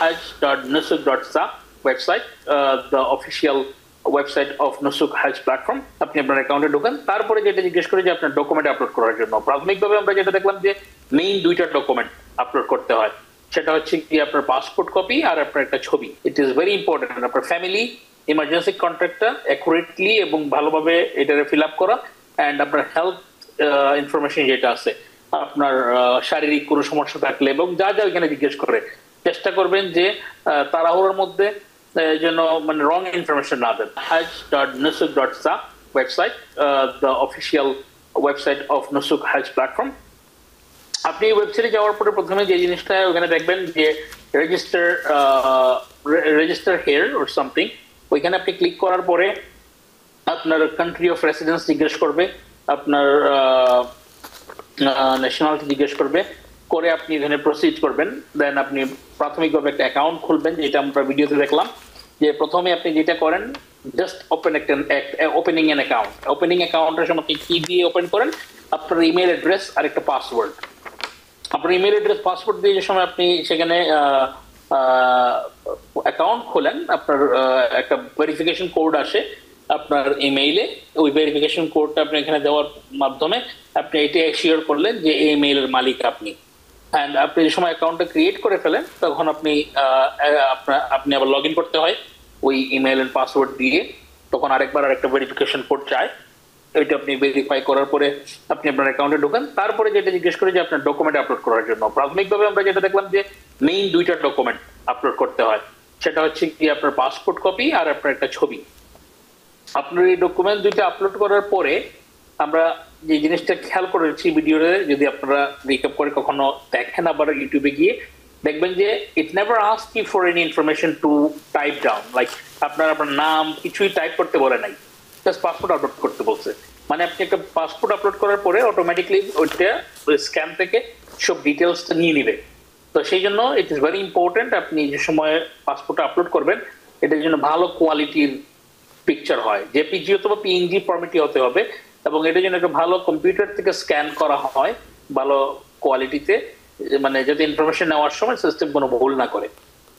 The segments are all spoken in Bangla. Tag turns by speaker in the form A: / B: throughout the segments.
A: hajj.nusuk.sa website, the official website of Nusuk হাজ প্ল্যাটফর্ম। আপনি আপনার অ্যাকাউন্টে ঢোকেন, তারপরে যেটা জিজ্ঞেস করে যে আপনার ডকুমেন্ট আপলোড করার জন্য প্রাথমিকভাবে আমরা যেটা দেখলাম যে মেইন দুইটা ডকুমেন্ট আপলোড করতে হয়। সেটা হচ্ছে কি আপনার পাসপোর্ট কপি আর আপনার একটা ছবি। ইট ইজ ভেরি ইম্পর্টেন্ট আপনার ফ্যামিলি ইমার্জেন্সি কন্ট্রাক্টটা অ্যাকুরেটলি এবং ভালোভাবে এটারে ফিল আপ করা, অ্যান্ড আপনার হেলথ ইনফরমেশন যেটা আছে, আপনার শারীরিক কোনো সমস্যা থাকলে এবং যা যা ওইখানে জিজ্ঞেস করে চেষ্টা করবেন যে তাড়াহুড়োর মধ্যে যেন মানে রং ইনফরমেশন না দেন। hajj.nusuk.sa website, the official website of Nusuk হাজ প্ল্যাটফর্ম। আপনি ওয়েবসাইটে যাওয়ার পরে প্রথমে যে জিনিসটা ওখানে দেখবেন যে রেজিস্টার হেয়ার অর সামথিং, ওইখানে আপনি ক্লিক করার পরে আপনার কান্ট্রি অফ রেসিডেন্স জিজ্ঞেস করবে, আপনার ন্যাশনালিটি জিজ্ঞেস করবে, করে আপনি এখানে প্রসিড করবেন। দেন আপনি প্রাথমিকভাবে একটা অ্যাকাউন্ট খুলবেন, যেটা আমরা ভিডিওতে দেখলাম যে প্রথমে আপনি যেটা করেন just opening an account. Opening অ্যাকাউন্টের সময় আপনি কি দিয়ে ওপেন করেন, আপনার ইমেল অ্যাড্রেস আর একটা পাসওয়ার্ড। আপনার ইমেল অ্যাড্রেস পাসওয়ার্ড দিয়ে যে সময় আপনি সেখানে অ্যাকাউন্ট খোলেন, আপনার একটা ভেরিফিকেশন কোড আসে আপনার ইমেইলে। ওই ভেরিফিকেশন কোডটা আপনি এখানে দেওয়ার মাধ্যমে আপনি এটা শিওর করলেন যে এই ইমেইলের মালিক আপনি। অ্যান্ড আপনি যে সময় অ্যাকাউন্টটা ক্রিয়েট করে ফেলেন তখন আপনি আবার লগ ইন করতে হয় ওই ইমেইলের পাসওয়ার্ড দিয়ে। তখন আরেকটা ভেরিফিকেশন কোড চায়, ওইটা আপনি ভেরিফাই করার পরে আপনি আপনার অ্যাকাউন্টে ঢোকেন। তারপরে যেটা জিজ্ঞেস করে যে আপনার ডকুমেন্ট আপলোড করার জন্য প্রাথমিকভাবে আমরা যেটা দেখলাম যে মেইন দুইটা ডকুমেন্ট আপলোড করতে হয়। সেটা হচ্ছে কি আপনার পাসপোর্ট কপি আর আপনার একটা ছবি। আপনার এই ডকুমেন্ট দুইটা আপলোড করার পরে আমরা যে জিনিসটা খেয়াল করেছি ভিডিওতে, যদি আপনারা রিক্যাপ করে কখনো দেখেন আবার ইউটিউবে গিয়ে দেখবেন যে it never ask you for any information to type down, like আপনার নাম কিছুই টাইপ করতে বলে নাই, জাস্ট পাসপোর্ট আপলোড করতে বলছে। মানে আপনি একটা পাসপোর্ট আপলোড করার পরে অটোমেটিকলি ওইটা স্ক্যান থেকে সব ডিটেলসটা নিয়ে নিবে। তো সেই জন্য ইট ইজ ভেরি ইম্পর্টেন্ট আপনি যে সময় পাসপোর্ট আপলোড করবেন এটার জন্য ভালো কোয়ালিটির পিকচার হয়, জেপিজি অথবা পিএনজি ফরম্যাটই হতে হবে, এবং এটার জন্য একটা ভালো কম্পিউটার থেকে স্ক্যান করা হয় ভালো কোয়ালিটিতে, মানে যাতে ইনফরমেশন নেওয়ার সময় সিস্টেম কোনো ভুল না করে।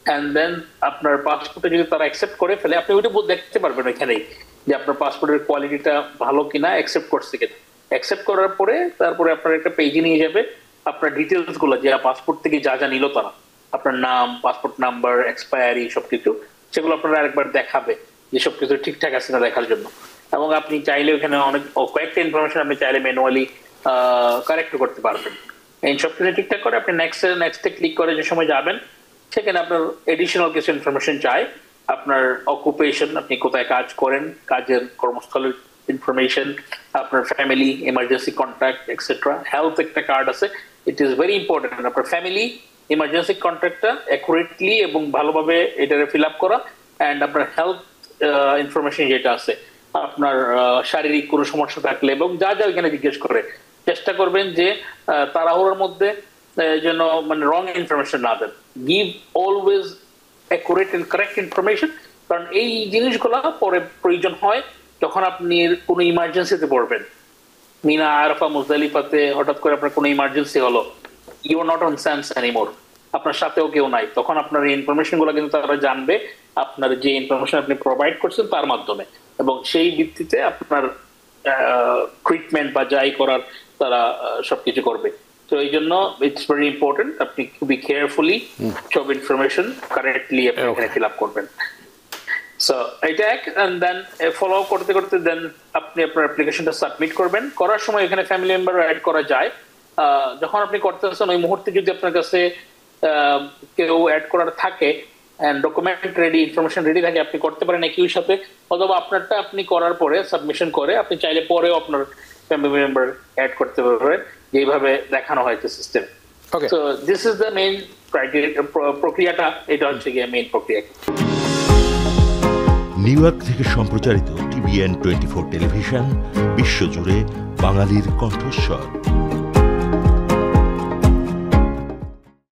A: অ্যান্ড দেন আপনার পাসপোর্টে যদি তারা অ্যাকসেপ্ট করে ফেলে, আপনি ওইটা দেখতে পারবেন ওইখানেই যে আপনার পাসপোর্টের কোয়ালিটিটা ভালো কিনা, অ্যাকসেপ্ট করছে কিনা। অ্যাকসেপ্ট করার পরে তারপরে আপনার একটা পেজে নিয়ে যাবে আপনার ডিটেলস গুলো, যে পাসপোর্ট থেকে যা যা নিল তারা, আপনার নাম, পাসপোর্ট নাম্বার, এক্সপায়ারি সবকিছু, সেগুলো আপনারা আরেকবার দেখাবে যে সবকিছু ঠিকঠাক আছে না দেখার জন্য। এবং আপনি চাইলে ওখানে অনেক কয়েকটা ইনফরমেশন আপনি চাইলে ম্যানুয়ালি কারেক্ট করতে পারবেন। এই সবকিছু ঠিকঠাক করে আপনি নেক্সটে ক্লিক করে যে সময় যাবেন সেখানে আপনার এডিশনাল কিছু ইনফরমেশন চাই, আপনার অকুপেশন, আপনি কোথায় কাজ করেন, কাজের কর্মস্থলের ইনফরমেশন, আপনার family emergency contact etcetera. Health একটা কার্ড আছে, ইট ইজ ভেরি ইম্পর্টেন্ট আপনার ফ্যামিলি ইমার্জেন্সি কন্ট্যাক্টটা অ্যাকুরেটলি এবং ভালোভাবে এটারে ফিল আপ করা, অ্যান্ড আপনার হেলথ ইনফরমেশন যেটা আছে, আপনার শারীরিক কোনো সমস্যা থাকলে এবং যা যা ওইখানে জিজ্ঞেস করে চেষ্টা করবেন যে তাড়াহুড়োর মধ্যে যেন মানে রং ইনফরমেশন না দেন। Give always accurate and correct information, কারণ এই জিনিসগুলো পরে প্রয়োজন হয় যখন আপনি কোনো ইমার্জেন্সিতে পড়বেন। মিনা, আরাফা, মুজদালিফাতে হঠাৎ করে আপনার কোনো ইমার্জেন্সি হলো, you are not on sense anymore, আপনার সাথেও কেউ নাই, তখন আপনার এই ইনফরমেশন গুলো কিন্তু তারা জানবে আপনার যে ইনফরমেশন আপনি প্রোভাইড করছেন তার মাধ্যমে, এবং সেই ভিত্তিতে আপনার ট্রিটমেন্ট বা যাই করার তারা সবকিছু করবে। তো এই জন্য ইটস ভেরি ইম্পর্টেন্ট আপনি খুবই কেয়ারফুলি সব ইনফরমেশন কারেক্টলি আপনি এখানে ফিল আপ করবেন। সো এটা এক, এন্ড দেন ফলো করতে করতে দেন আপনি আপনার অ্যাপ্লিকেশনটা সাবমিট করবেন। করার সময় এখানে ফ্যামিলি মেম্বার অ্যাড করা যায়। যখন আপনি করতেছেন ওই মুহূর্তে যদি আপনার কাছে কেউ অ্যাড করার থাকে and document ready, information ready থাকে, আপনি করতে পারেন একই সাথে, অথবা আপনারটা আপনি করার পরে সাবমিশন করে আপনি চাইলে পরেও আপনার ফ্যামিলি মেম্বার অ্যাড করতে পারবেন, যেভাবে দেখানো হয়েছে system. So this is the main প্রক্রিয়াটা, এটা হচ্ছে গিয়ে মেইন প্রক্রিয়া।
B: নিউ ইয়র্ক থেকে সম্প্রচারিত TVN 24 টেলিভিশন, বিশ্বজুড়ে বাঙালির কণ্ঠস্বর।